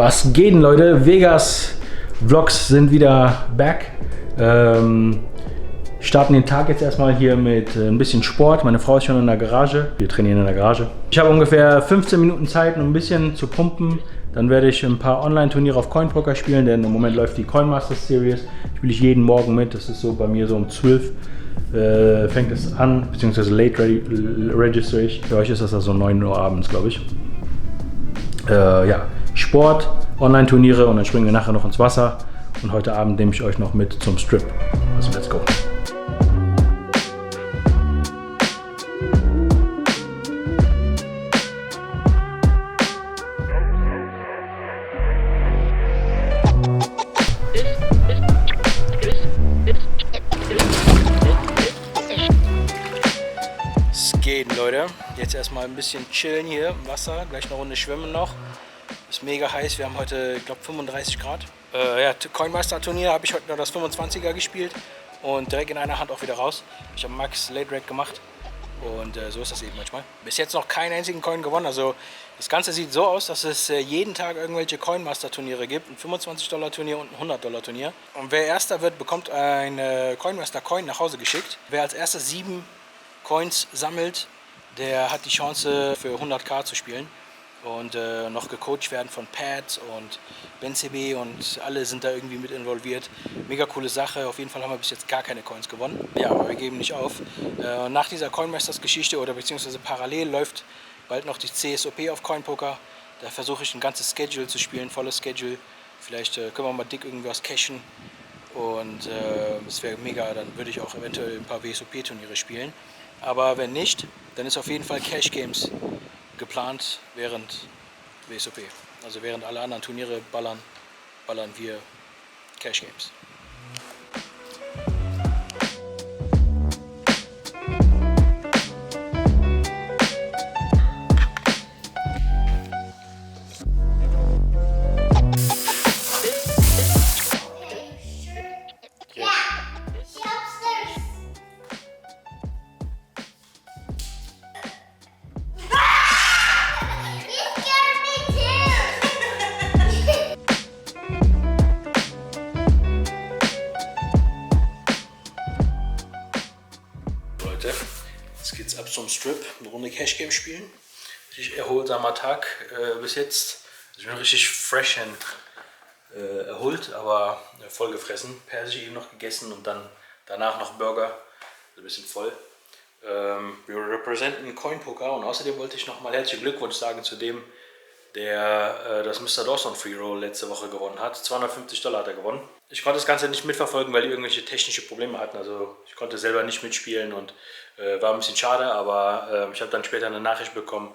Was geht denn, Leute? Vegas Vlogs sind wieder back. Starten den Tag jetzt erstmal hier mit ein bisschen Sport. Meine Frau ist schon in der Garage. Wir trainieren in der Garage. Ich habe ungefähr 15 Minuten Zeit, um ein bisschen zu pumpen. Dann werde ich ein paar Online-Turniere auf CoinPoker spielen, denn im Moment läuft die Coin Masters Series. Spiele ich jeden Morgen mit. Das ist so bei mir so um 12 fängt es an, beziehungsweise late register ich. Für euch ist das also 9 Uhr abends, glaube ich. Ja, Sport, Online-Turniere und dann springen wir nachher noch ins Wasser. Und heute Abend nehme ich euch noch mit zum Strip. Also let's go. Es geht, Leute. Jetzt erstmal ein bisschen chillen hier im Wasser. Gleich eine Runde schwimmen noch. Ist mega heiß. Wir haben heute, ich glaube, 35 Grad. Ja, Coinmaster Turnier habe ich heute noch das 25er gespielt und direkt in einer Hand auch wieder raus. Ich habe Max Late Rack gemacht und so ist das eben manchmal. Bis jetzt noch keinen einzigen Coin gewonnen. Also das Ganze sieht so aus, dass es jeden Tag irgendwelche Coinmaster Turniere gibt. Ein 25$ Turnier und ein 100$ Turnier. Und wer Erster wird, bekommt ein Coinmaster Coin nach Hause geschickt. Wer als Erster 7 Coins sammelt, der hat die Chance für 100k zu spielen. Und noch gecoacht werden von Pat und Ben CB und alle sind da irgendwie mit involviert. Mega coole Sache. Auf jeden Fall haben wir bis jetzt gar keine Coins gewonnen. Ja, aber wir geben nicht auf. Nach dieser Coinmasters Geschichte oder beziehungsweise parallel läuft bald noch die CSOP auf CoinPoker. Da versuche ich ein ganzes Schedule zu spielen, volles Schedule. Vielleicht können wir mal dick irgendwas cashen. Und das wäre mega, dann würde ich auch eventuell ein paar WSOP-Turniere spielen. Aber wenn nicht, dann ist auf jeden Fall Cash Games geplant während WSOP. Also während alle anderen Turniere ballern wir Cash Games. Jetzt geht's ab zum Strip, eine Runde Cash Game spielen. Richtig erholsamer Tag bis jetzt. Ich bin richtig fresh and erholt, aber voll gefressen. Persisch eben noch gegessen und dann danach noch Burger. Also ein bisschen voll. Wir representen CoinPoker und außerdem wollte ich nochmal herzlichen Glückwunsch sagen zu dem, der das Mr. Dawson Free Roll letzte Woche gewonnen hat. 250$ hat er gewonnen. Ich konnte das Ganze nicht mitverfolgen, weil die irgendwelche technische Probleme hatten. Also ich konnte selber nicht mitspielen und war ein bisschen schade, aber ich habe dann später eine Nachricht bekommen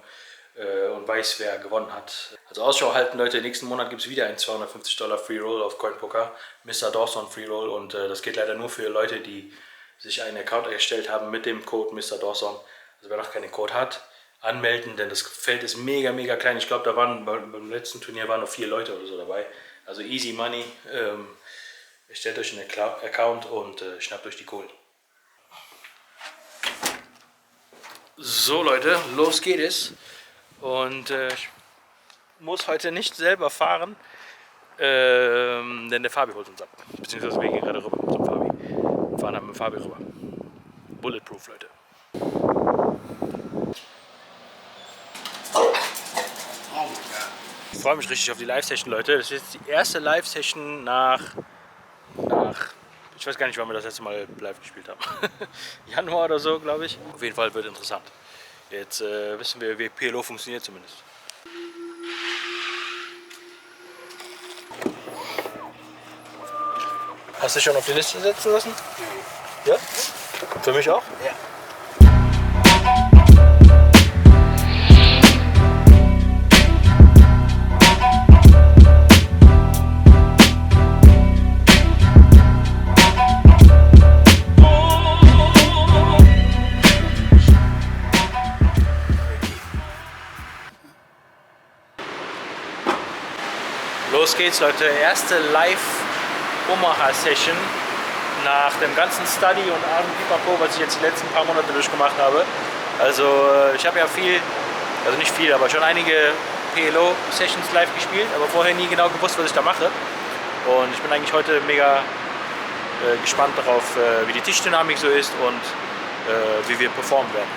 und weiß, wer gewonnen hat. Also Ausschau halten, Leute, nächsten Monat gibt es wieder ein 250$ Free Roll auf CoinPoker, Mr. Dawson Free Roll, und das geht leider nur für Leute, die sich einen Account erstellt haben mit dem Code Mr. Dawson. Also wer noch keinen Code hat, anmelden, denn das Feld ist mega, mega klein. Ich glaube, da waren beim letzten Turnier waren noch 4 Leute oder so dabei. Also easy money. Stellt euch einen Account und schnappt euch die Kohle. So Leute, los geht es. Und ich muss heute nicht selber fahren, denn der Fabi holt uns ab. Beziehungsweise wir gehen gerade rüber zum Fabi. Wir fahren dann mit dem Fabi rüber. Bulletproof, Leute. Ich freue mich richtig auf die Live-Session, Leute. Das ist jetzt die erste Live-Session nach ich weiß gar nicht, wann wir das letzte Mal live gespielt haben. Januar oder so, glaube ich. Auf jeden Fall wird interessant. Jetzt wissen wir, wie PLO funktioniert zumindest. Hast du schon auf die Liste setzen lassen? Ja? Für mich auch? Ja. Los geht's, Leute. Erste Live-Omaha-Session nach dem ganzen Study und Abend-Pipapo, was ich jetzt die letzten paar Monate durchgemacht habe. Also ich habe ja viel, also nicht viel, aber schon einige PLO-Sessions live gespielt, aber vorher nie genau gewusst, was ich da mache. Und ich bin eigentlich heute mega gespannt darauf, wie die Tischdynamik so ist und wie wir performen werden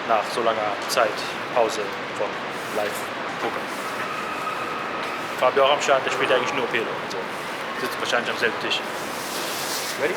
nach so langer Zeit Pause von Live-Poker. Fabio auch am Start, der spielt eigentlich nur PLO. So. Sitzt wahrscheinlich am selben Tisch. Ready?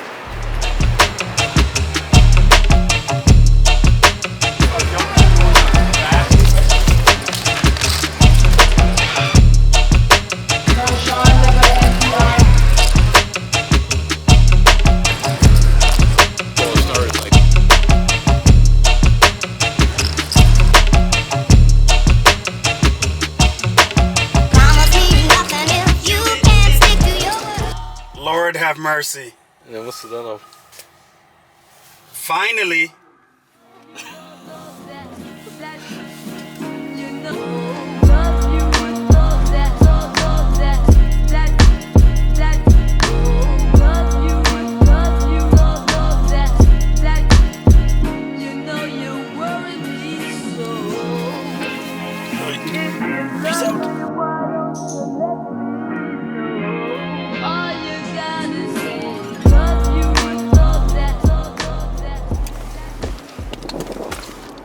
Lord have mercy. Ja, musst du dann auf. Finally. Peace out.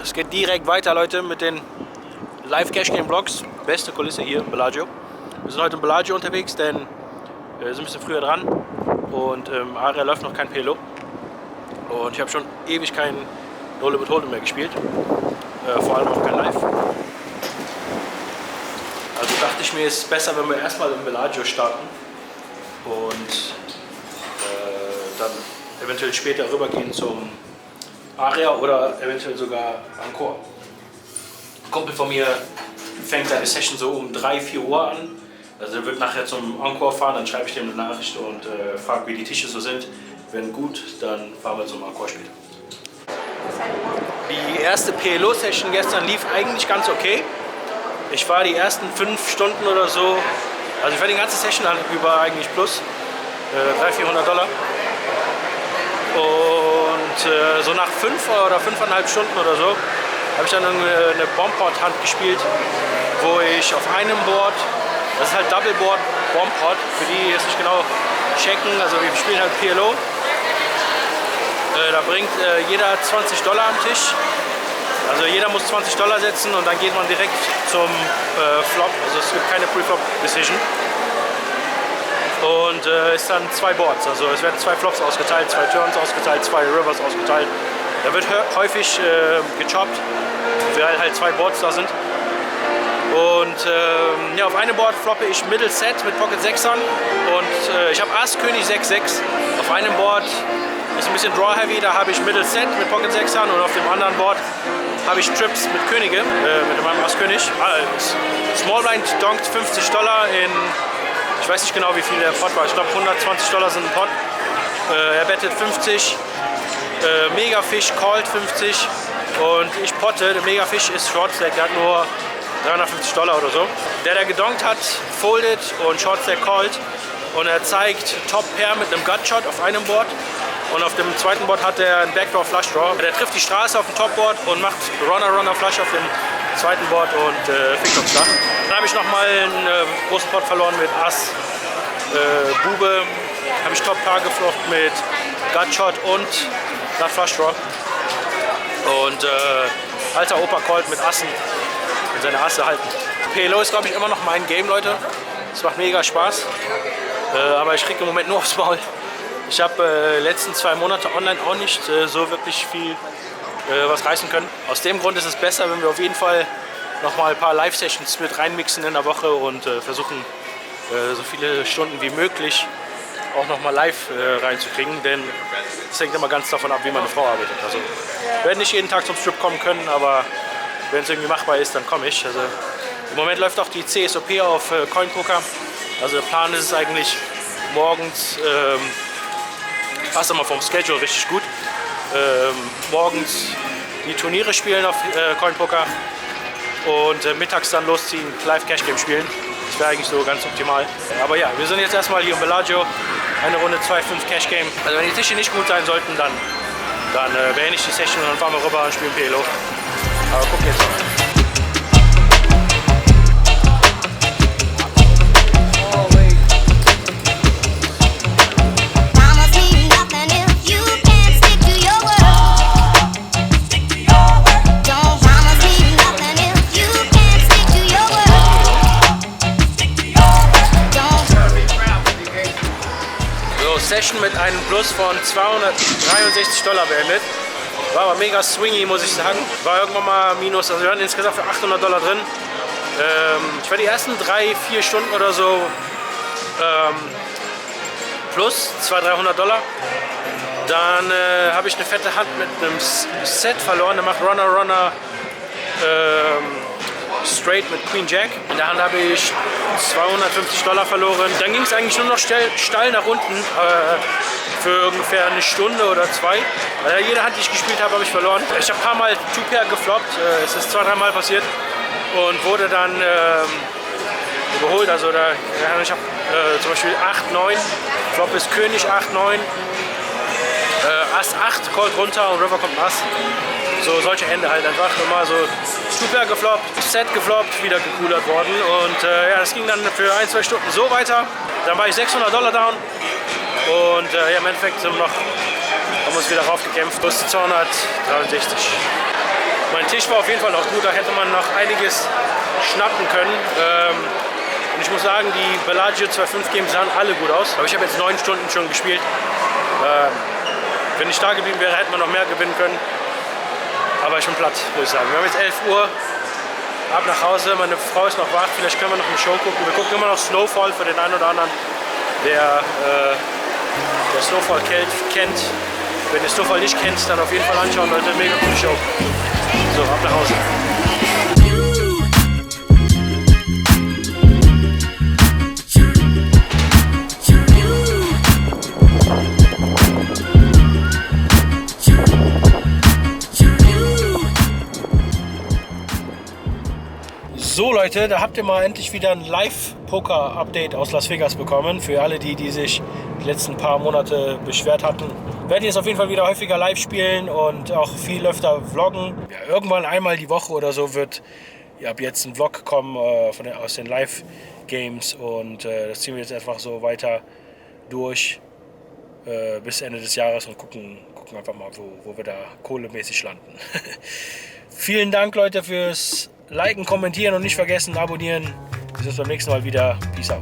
Es geht direkt weiter, Leute, mit den Live-Cash-Game-Vlogs. Beste Kulisse hier in Bellagio. Wir sind heute in Bellagio unterwegs, denn wir sind ein bisschen früher dran. Und Aria läuft noch kein PLO. Und ich habe schon ewig kein No Limit Hold'em mehr gespielt. Vor allem auch kein Live. Also dachte ich mir, es ist besser, wenn wir erstmal im Bellagio starten. Und dann eventuell später rübergehen zum Aria oder eventuell sogar Encore. Ein Kumpel von mir fängt seine Session so um 3, 4 Uhr an. Also er wird nachher zum Encore fahren, dann schreibe ich dem eine Nachricht und frage, wie die Tische so sind. Wenn gut, dann fahren wir zum Encore später. Die erste PLO-Session gestern lief eigentlich ganz okay. Ich war die ersten 5 Stunden oder so, also ich war die ganze Session über eigentlich plus, $300-400. Und so nach 5 oder 5,5 Stunden oder so habe ich dann eine Bombpot-Hand gespielt, wo ich auf einem Board, das ist halt Double Board Bombpot, für die jetzt nicht genau checken, also wir spielen halt PLO. Da bringt jeder $20 am Tisch. Also jeder muss $20 setzen und dann geht man direkt zum Flop. Also es gibt keine Pre-Flop-Decision. Und ist dann 2 Boards. Also es werden 2 Flops ausgeteilt, 2 Turns ausgeteilt, 2 Rivers ausgeteilt. Da wird häufig gechoppt, weil halt 2 Boards da sind. Und ja, auf einem Board floppe ich Middle Set mit Pocket 6ern und ich habe Ass, König 6-6. Auf einem Board ist ein bisschen Draw Heavy, da habe ich Middle Set mit Pocket 6ern und auf dem anderen Board habe ich Trips mit Könige, mit meinem Ass König. Small Blind donkt $50 in, ich weiß nicht genau wie viel der Pot war, ich glaube $120 sind ein Pot. Er bettet 50, Megafish called 50 und ich potte, der Megafish ist Short Stack, der hat nur $350 oder so. Der gedonkt hat, foldet und Short Stack called und er zeigt Top Pair mit einem Gut Shot auf einem Board. Und auf dem zweiten Board hat er einen Backdoor Flush Draw. Der trifft die Straße auf dem Topboard und macht Runner Flush auf dem zweiten Board und Ficktops da. Dann habe ich nochmal einen großen Pot verloren mit Ass, Bube. Habe ich Top Paar geflochten mit Gut Shot und Nut Flush Draw. Und alter Opa callt mit Assen und seine Asse halten. PLO ist, glaube ich, immer noch mein Game, Leute. Es macht mega Spaß. Aber ich kriege im Moment nur aufs Maul. Ich habe letzten 2 Monate online auch nicht so wirklich viel was reißen können. Aus dem Grund ist es besser, wenn wir auf jeden Fall noch mal ein paar Live-Sessions mit reinmixen in der Woche und versuchen, so viele Stunden wie möglich auch noch mal live reinzukriegen. Denn es hängt immer ganz davon ab, wie meine Frau arbeitet. Also ich werde nicht jeden Tag zum Strip kommen können, aber wenn es irgendwie machbar ist, dann komme ich. Also, im Moment läuft auch die CSOP auf CoinPoker. Also der Plan ist es eigentlich morgens, passt immer vom Schedule richtig gut, morgens die Turniere spielen auf CoinPoker und mittags dann losziehen, Live Cash Game spielen. Das wäre eigentlich so ganz optimal. Aber ja, wir sind jetzt erstmal hier in Bellagio, eine Runde 2-5 Cash Game. Also wenn die Tische nicht gut sein sollten, dann beende ich die Session und dann fahren wir rüber und spielen PLO. Aber guck jetzt mal. Session mit einem Plus von $263 beendet. War aber mega swingy, muss ich sagen. War irgendwann mal minus, also wir hatten insgesamt für $800 drin. Ich war die ersten 3-4 Stunden oder so plus $200-300. Dann habe ich eine fette Hand mit einem Set verloren. Der macht Runner Straight mit Queen Jack. In der Hand habe ich $250 verloren. Dann ging es eigentlich nur noch steil nach unten für ungefähr eine Stunde oder zwei. Jede Hand, die ich gespielt habe, habe ich verloren. Ich habe ein paar Mal Two-Pair gefloppt. Es ist 2-3 Mal passiert und wurde dann überholt. Also ich habe zum Beispiel 8-9, Flop ist König 8-9, Ass 8, Colt runter und River kommt Ass. So solche Hände halt einfach nochmal so Super gefloppt, Set gefloppt, wieder gecoolert worden. Und ja, das ging dann für 1-2 Stunden so weiter. Dann war ich $600 down. Und ja, im Endeffekt haben wir uns wieder raufgekämpft. Plus 263. Mein Tisch war auf jeden Fall noch gut, da hätte man noch einiges schnappen können. Und ich muss sagen, die Bellagio 2.5 Games sahen alle gut aus. Aber ich habe jetzt 9 Stunden schon gespielt. Wenn ich da geblieben wäre, hätte man noch mehr gewinnen können. Aber ich bin platt, muss ich sagen. Wir haben jetzt 11 Uhr, ab nach Hause, meine Frau ist noch wach, vielleicht können wir noch eine Show gucken. Wir gucken immer noch Snowfall für den einen oder anderen, der Snowfall kennt. Wenn ihr Snowfall nicht kennt, dann auf jeden Fall anschauen, Leute, mega coole Show. So, ab nach Hause. So Leute, da habt ihr mal endlich wieder ein Live-Poker-Update aus Las Vegas bekommen. Für alle, die sich die letzten paar Monate beschwert hatten. Werden jetzt auf jeden Fall wieder häufiger live spielen und auch viel öfter vloggen. Ja, irgendwann einmal die Woche oder so wird ja, ab jetzt ein Vlog kommen aus den Live-Games. Und das ziehen wir jetzt einfach so weiter durch bis Ende des Jahres und gucken einfach mal, wo wir da kohlemäßig landen. Vielen Dank Leute fürs Liken, kommentieren und nicht vergessen, abonnieren. Wir sehen uns beim nächsten Mal wieder. Peace out.